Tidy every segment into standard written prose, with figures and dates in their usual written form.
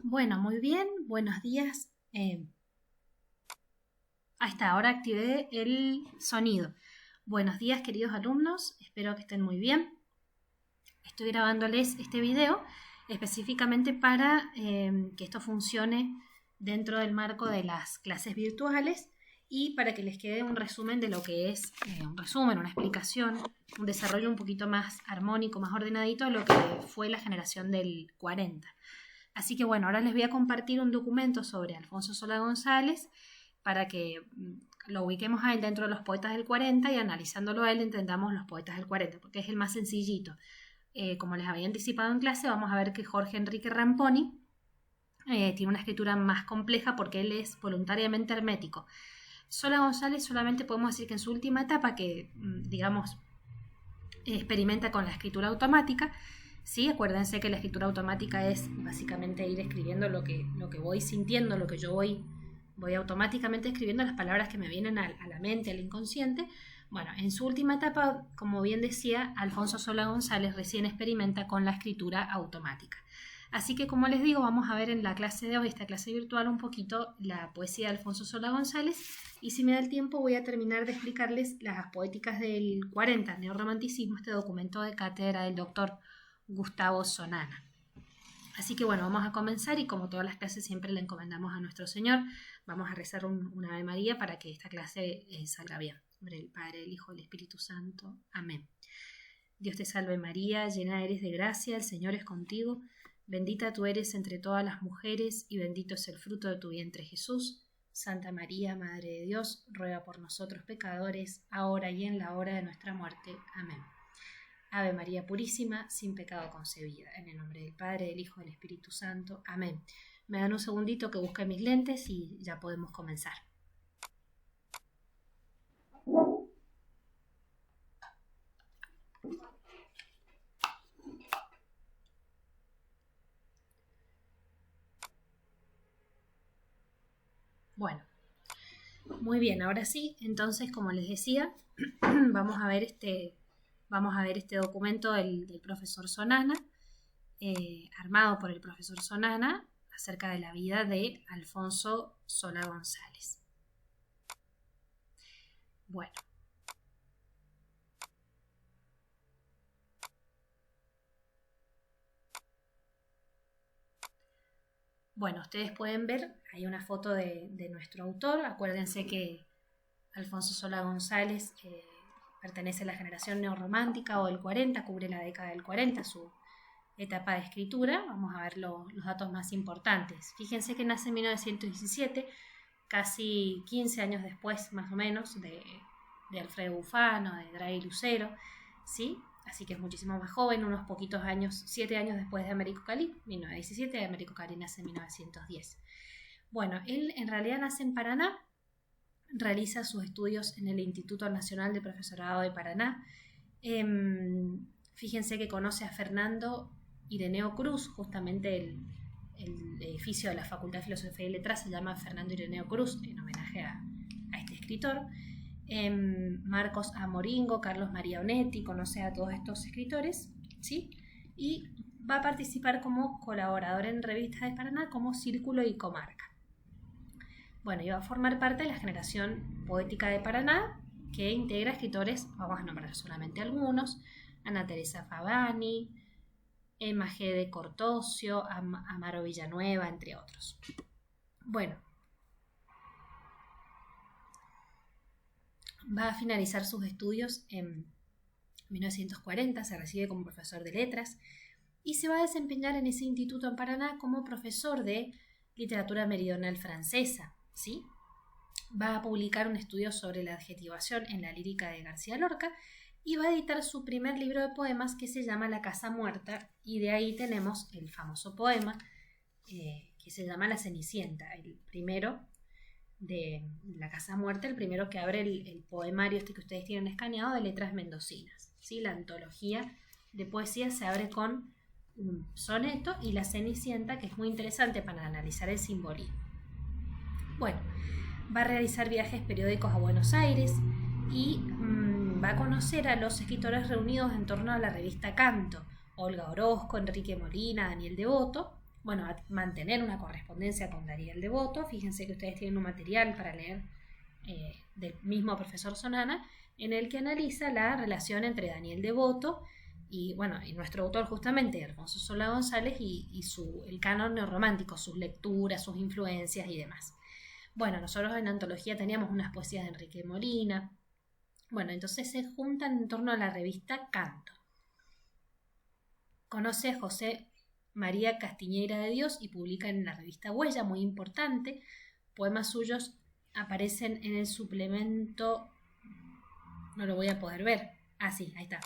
Bueno, muy bien, buenos días. Ahí está, ahora activé el sonido. Buenos días, queridos alumnos, espero que estén muy bien. Estoy grabándoles este video específicamente para que esto funcione dentro del marco de las clases virtuales y para que les quede un resumen de lo que es, un resumen, una explicación, un desarrollo un poquito más armónico, más ordenadito de lo que fue la generación del 40. Así que bueno, ahora les voy a compartir un documento sobre Alfonso Solá González para que lo ubiquemos a él dentro de los poetas del 40 y analizándolo a él entendamos los poetas del 40, porque es el más sencillito. Como les había anticipado en clase, vamos a ver que Jorge Enrique Ramponi tiene una escritura más compleja porque él es voluntariamente hermético. Solá González solamente podemos decir que en su última etapa, que digamos experimenta con la escritura automática, ¿sí? Acuérdense que la escritura automática es básicamente ir escribiendo lo que voy sintiendo, lo que yo voy automáticamente escribiendo las palabras que me vienen a la mente, al inconsciente. Bueno, en su última etapa, como bien decía, Alfonso Solá González recién experimenta con la escritura automática. Así que, como les digo, vamos a ver en la clase de hoy, esta clase virtual, un poquito la poesía de Alfonso Solá González, y si me da el tiempo voy a terminar de explicarles las poéticas del 40, Neorromanticismo, este documento de cátedra del doctor Gustavo Sonana. Así que bueno, vamos a comenzar y como todas las clases siempre le encomendamos a nuestro Señor, vamos a rezar una Ave María para que esta clase salga bien. En nombre del Padre, del Hijo y del Espíritu Santo. Amén. Dios te salve María, llena eres de gracia, el Señor es contigo, bendita tú eres entre todas las mujeres y bendito es el fruto de tu vientre Jesús. Santa María, Madre de Dios, ruega por nosotros pecadores, ahora y en la hora de nuestra muerte. Amén. Ave María Purísima, sin pecado concebida. En el nombre del Padre, del Hijo y del Espíritu Santo. Amén. Me dan un segundito que busque mis lentes y ya podemos comenzar. Bueno, muy bien, ahora sí, entonces como les decía, vamos a ver este documento del profesor Sonana, armado por el profesor Sonana, acerca de la vida de Alfonso Solá González. Bueno. Bueno, ustedes pueden ver, hay una foto de nuestro autor. Acuérdense que Alfonso Solá González pertenece a la generación neorromántica o del 40, cubre la década del 40, su etapa de escritura. Vamos a ver los datos más importantes. Fíjense que nace en 1917, casi 15 años después más o menos de Alfredo Bufano, de Draghi Lucero, ¿sí? Así que es muchísimo más joven, unos poquitos años, 7 años después de Américo Cali, 1917, de Américo Cali nace en 1910. Bueno, él en realidad nace en Paraná, realiza sus estudios en el Instituto Nacional de Profesorado de Paraná. Fíjense que conoce a Fernando Ireneo Cruz, justamente el edificio de la Facultad de Filosofía y Letras se llama Fernando Ireneo Cruz, en homenaje a este escritor. Marcos Amoringo, Carlos María Onetti, conoce a todos estos escritores, ¿sí? Y va a participar como colaborador en revistas de Paraná como Círculo y Comarca. Bueno, y va a formar parte de la generación poética de Paraná, que integra escritores, vamos a nombrar solamente algunos: Ana Teresa Fabani, Emma G. de Cortosio, Amaro Villanueva, entre otros. Bueno, va a finalizar sus estudios en 1940, se recibe como profesor de letras y se va a desempeñar en ese instituto en Paraná como profesor de literatura meridional francesa, ¿sí? Va a publicar un estudio sobre la adjetivación en la lírica de García Lorca y va a editar su primer libro de poemas que se llama La Casa Muerta, y de ahí tenemos el famoso poema que se llama La Cenicienta, el primero de La Casa Muerta, el primero que abre el poemario este que ustedes tienen escaneado de letras mendocinas, ¿sí? La antología de poesía se abre con un soneto y La Cenicienta, que es muy interesante para analizar el simbolismo. Bueno, va a realizar viajes periódicos a Buenos Aires y va a conocer a los escritores reunidos en torno a la revista Canto: Olga Orozco, Enrique Molina, Daniel Devoto, bueno, a mantener una correspondencia con Daniel Devoto. Fíjense que ustedes tienen un material para leer del mismo profesor Sonana, en el que analiza la relación entre Daniel Devoto y, bueno, y nuestro autor justamente, Alfonso Solá González, y el canon neorromántico, sus lecturas, sus influencias y demás. Bueno, nosotros en antología teníamos unas poesías de Enrique Molina. Bueno, entonces se juntan en torno a la revista Canto. Conoce a José María Castiñeira de Dios y publica en la revista Huella, muy importante. Poemas suyos aparecen en el suplemento, no lo voy a poder ver, sí, ahí está,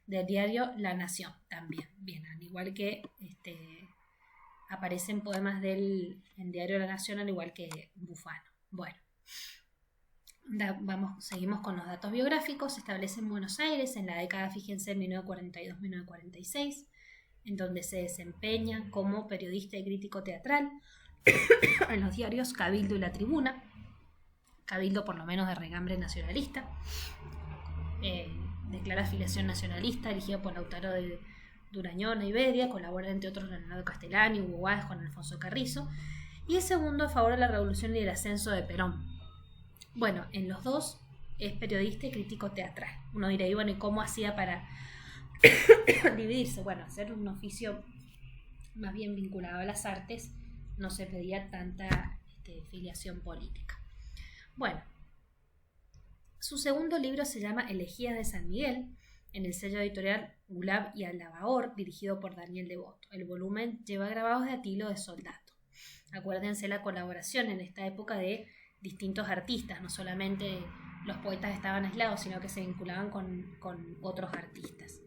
del diario La Nación también. Bien, al igual que aparecen poemas del diario La Nación, al igual que Bufano. Bueno, seguimos con los datos biográficos. Se establece en Buenos Aires en la década, fíjense, 1942-1946, en donde se desempeña como periodista y crítico teatral en los diarios Cabildo y La Tribuna. Cabildo por lo menos de regambre nacionalista. Declara afiliación nacionalista, elegido por Lautaro de Durañona y Bedia. Colabora entre otros Leonardo Castellani, Hugo Báez, con Alfonso Carrizo. Y el segundo a favor de la revolución y el ascenso de Perón. Bueno, en los dos es periodista y crítico teatral. Uno dirá, y bueno, ¿y cómo hacía para dividirse? Bueno, hacer un oficio más bien vinculado a las artes, no se pedía tanta filiación política. Bueno, su segundo libro se llama Elegías de San Miguel, en el sello editorial Gulab y Alabahor, dirigido por Daniel Devoto. El volumen lleva grabados de Atilo de Soldato. Acuérdense la colaboración en esta época de distintos artistas, no solamente los poetas estaban aislados, sino que se vinculaban con otros artistas.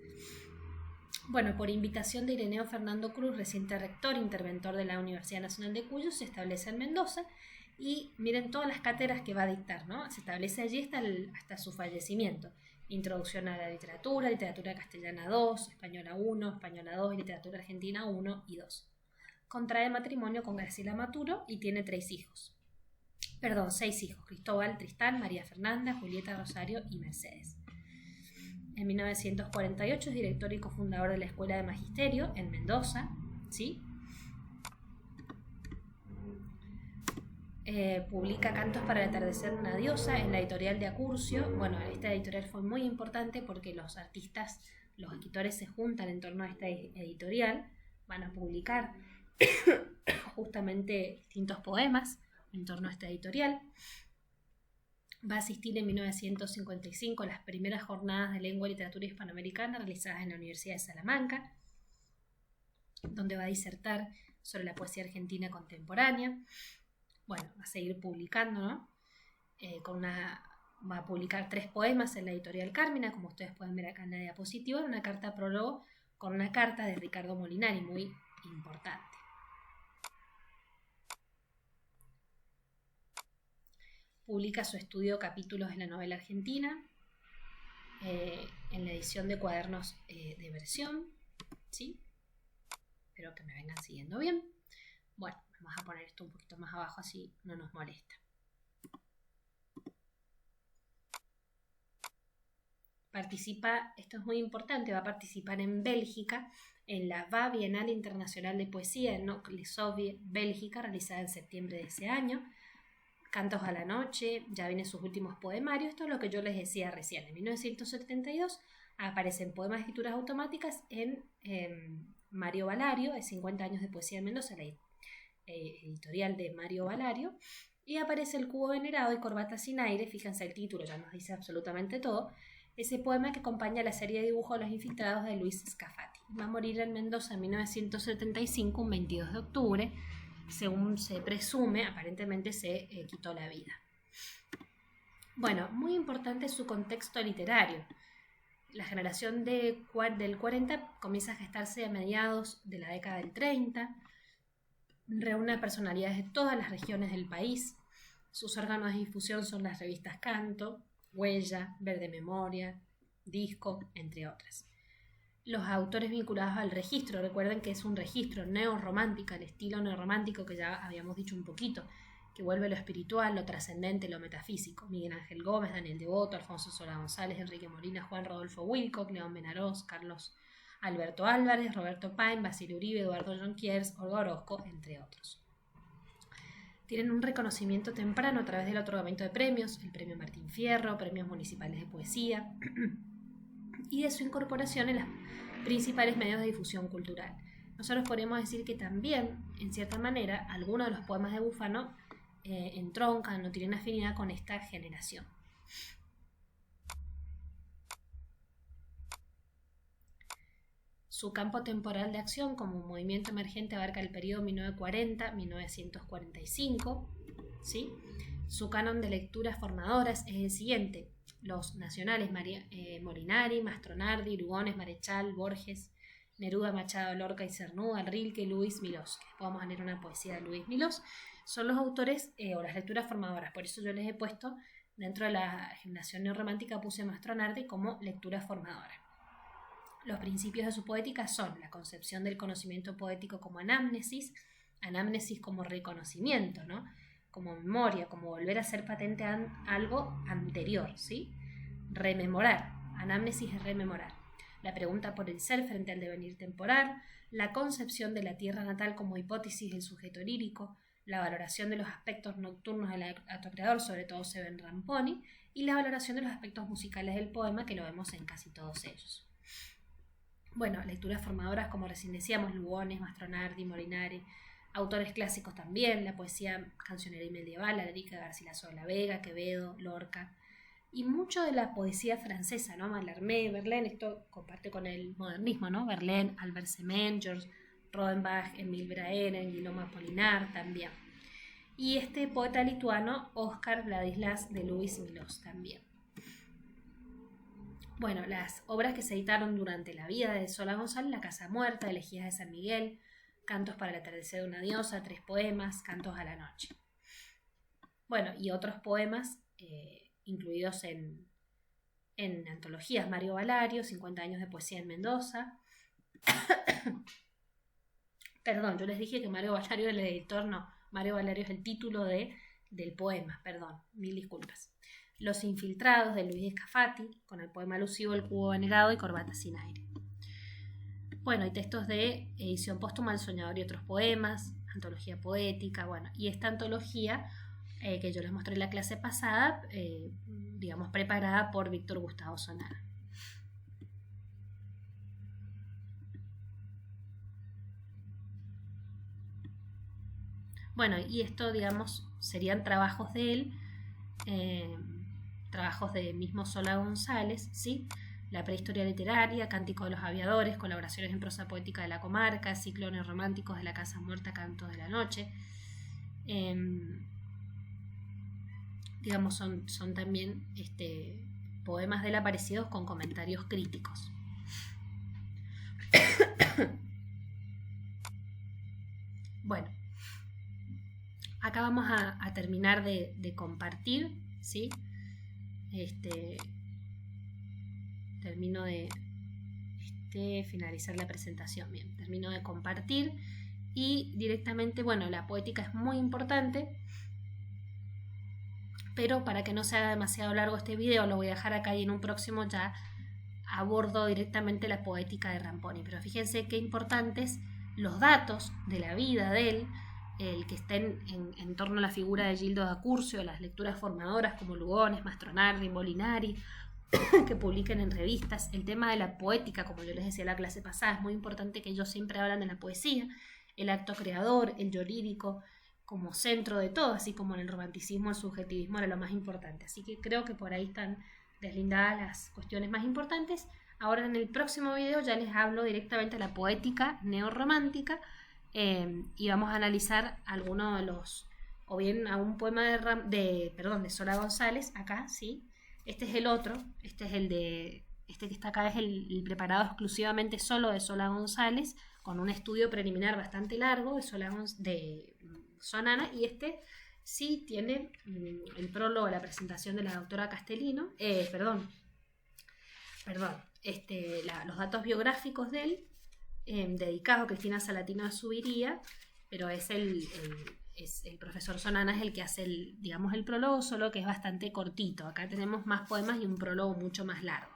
Bueno, por invitación de Ireneo Fernando Cruz, reciente rector, interventor de la Universidad Nacional de Cuyo, se establece en Mendoza. Y miren todas las cátedras que va a dictar, ¿no? Se establece allí hasta su fallecimiento. Introducción a la literatura, literatura castellana 2, española 1, española 2 y literatura argentina 1 y 2. Contrae matrimonio con Graciela Maturo y tiene 6 hijos. Cristóbal, Tristán, María Fernanda, Julieta, Rosario y Mercedes. En 1948 es director y cofundador de la Escuela de Magisterio en Mendoza, ¿sí? Publica Cantos para el atardecer de una diosa en la editorial de Acurcio. Bueno, esta editorial fue muy importante porque los artistas, los escritores se juntan en torno a esta editorial, van a publicar justamente distintos poemas en torno a esta editorial. Va a asistir en 1955 a las primeras jornadas de lengua y literatura hispanoamericana realizadas en la Universidad de Salamanca, donde va a disertar sobre la poesía argentina contemporánea. Bueno, va a seguir publicando, ¿no? Va a publicar 3 poemas en la editorial Carmina, como ustedes pueden ver acá en la diapositiva, una carta prólogo con una carta de Ricardo Molinari, muy importante. Publica su estudio Capítulos de la novela argentina en la edición de Cuadernos de Versión, ¿sí? Espero que me vengan siguiendo bien. Bueno, vamos a poner esto un poquito más abajo, así no nos molesta. Participa, esto es muy importante, va a participar en Bélgica, en la VA Bienal Internacional de Poesía en Noc-les-Sauviers, Bélgica, realizada en septiembre de ese año. Cantos a la noche, ya vienen sus últimos poemarios. Esto es lo que yo les decía recién. En 1972 aparecen poemas de escrituras automáticas en Mario Valario, de 50 años de poesía en Mendoza, la editorial de Mario Valario, y aparece El cubo venerado y Corbata sin aire. Fíjense el título, ya nos dice absolutamente todo. Ese poema que acompaña la serie de dibujos de los infiltrados de Luis Scafati. Va a morir en Mendoza en 1975, un 22 de octubre. Según se presume, aparentemente se quitó la vida. Bueno, muy importante su contexto literario. La generación del 40 comienza a gestarse a mediados de la década del 30, reúne personalidades de todas las regiones del país. Sus órganos de difusión son las revistas Canto, Huella, Verde Memoria, Disco, entre otras. Los autores vinculados al registro, recuerden que es un registro neorromántico, el estilo neorromántico que ya habíamos dicho un poquito, que vuelve lo espiritual, lo trascendente, lo metafísico. Miguel Ángel Gómez, Daniel Devoto, Alfonso Solá González, Enrique Molina, Juan Rodolfo Wilcock, León Benarós, Carlos Alberto Álvarez, Roberto Paine, Basilio Uribe, Eduardo Jonquiers, Olga Orozco, entre otros. Tienen un reconocimiento temprano a través del otorgamiento de premios, el Premio Martín Fierro, premios municipales de poesía, y de su incorporación en los principales medios de difusión cultural. Nosotros podríamos decir que también, en cierta manera, algunos de los poemas de Búfano entroncan o tienen afinidad con esta generación. Su campo temporal de acción como movimiento emergente abarca el periodo 1940-1945, ¿sí? Su canon de lecturas formadoras es el siguiente: los nacionales Molinari, Mastronardi, Lugones, Marechal, Borges, Neruda, Machado, Lorca y Cernuda, Rilke, Luis Milós, que vamos a leer una poesía de Luis Milós, son los autores o las lecturas formadoras. Por eso yo les he puesto, dentro de la generación neorromántica, puse Mastronardi como lectura formadora. Los principios de su poética son la concepción del conocimiento poético como anamnesis como reconocimiento, ¿no? Como memoria, como volver a ser patente algo anterior, ¿sí? Rememorar, anamnesis es rememorar. La pregunta por el ser frente al devenir temporal, la concepción de la tierra natal como hipótesis del sujeto lírico, la valoración de los aspectos nocturnos del acto creador, sobre todo se ve en Ramponi, y la valoración de los aspectos musicales del poema, que lo vemos en casi todos ellos. Bueno, lecturas formadoras como recién decíamos, Lugones, Mastronardi, Molinari, autores clásicos también, la poesía cancionera y medieval, Alarica, Garcilaso de la Vega, Quevedo, Lorca, y mucho de la poesía francesa, ¿no? Mallarmé, Verlaine, esto comparte con el modernismo, ¿no? Verlaine, Albert Semen, Georges Rodenbach, Emile Braeren, Guillaume Apollinaire también. Y este poeta lituano, Óscar Vladislas de Luis Milós también. Bueno, las obras que se editaron durante la vida de Solá González: La Casa Muerta, Elegías de San Miguel, Cantos para el atardecer de una diosa, 3 poemas, Cantos a la noche. Bueno, y otros poemas incluidos en antologías: Mario Valario, 50 años de poesía en Mendoza. Perdón, yo les dije que Mario Valario es el editor, no, Mario Valario es el título del poema, perdón, mil disculpas. Los infiltrados, de Luis Scafati, con el poema alusivo El cubo venerado y Corbata sin aire. Bueno, y textos de edición póstuma, El soñador y otros poemas, antología poética, bueno, y esta antología que yo les mostré en la clase pasada, digamos, preparada por Víctor Gustavo Sonara. Bueno, y esto, digamos, serían trabajos de él, trabajos de mismo Solá González, ¿sí? La prehistoria literaria, Cántico de los aviadores, colaboraciones en prosa poética de la comarca, ciclo neorrománticos de la Casa Muerta, Cantos de la noche. Digamos, son también poemas de él aparecidos con comentarios críticos. Bueno, acá vamos a terminar de compartir, ¿sí? Termino de finalizar la presentación. Bien, termino de compartir y directamente, bueno, la poética es muy importante, pero para que no sea demasiado largo este video, lo voy a dejar acá y en un próximo ya abordo directamente la poética de Ramponi. Pero fíjense qué importantes los datos de la vida de él, el que estén en torno a la figura de Gildo da Curcio, las lecturas formadoras como Lugones, Mastronardi, Molinari, que publiquen en revistas, el tema de la poética, como yo les decía en la clase pasada, es muy importante que ellos siempre hablan de la poesía, el acto creador, el yo lírico, como centro de todo, así como en el romanticismo el subjetivismo era lo más importante. Así que creo que por ahí están deslindadas las cuestiones más importantes. Ahora en el próximo video ya les hablo directamente de la poética neorromántica, y vamos a analizar algunos de los, o bien a un poema de Solá González, acá, ¿sí? Este es el otro, este es el de, este que está acá es el preparado exclusivamente solo de Solá González, con un estudio preliminar bastante largo de Sonana, y este sí tiene el prólogo, la presentación de la doctora Castellino, los datos biográficos de él, dedicado a Cristina Salatino de Zuviría, pero es el profesor Sonana es el que hace el prólogo, solo que es bastante cortito. Acá tenemos más poemas y un prólogo mucho más largo.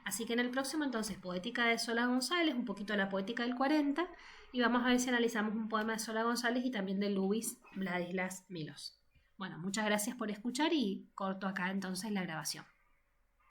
Así que en el próximo entonces poética de Sola González, un poquito de la poética del 40 y vamos a ver si analizamos un poema de Sola González y también de Luis Vladislas Milos. Bueno, muchas gracias por escuchar y corto acá entonces la grabación.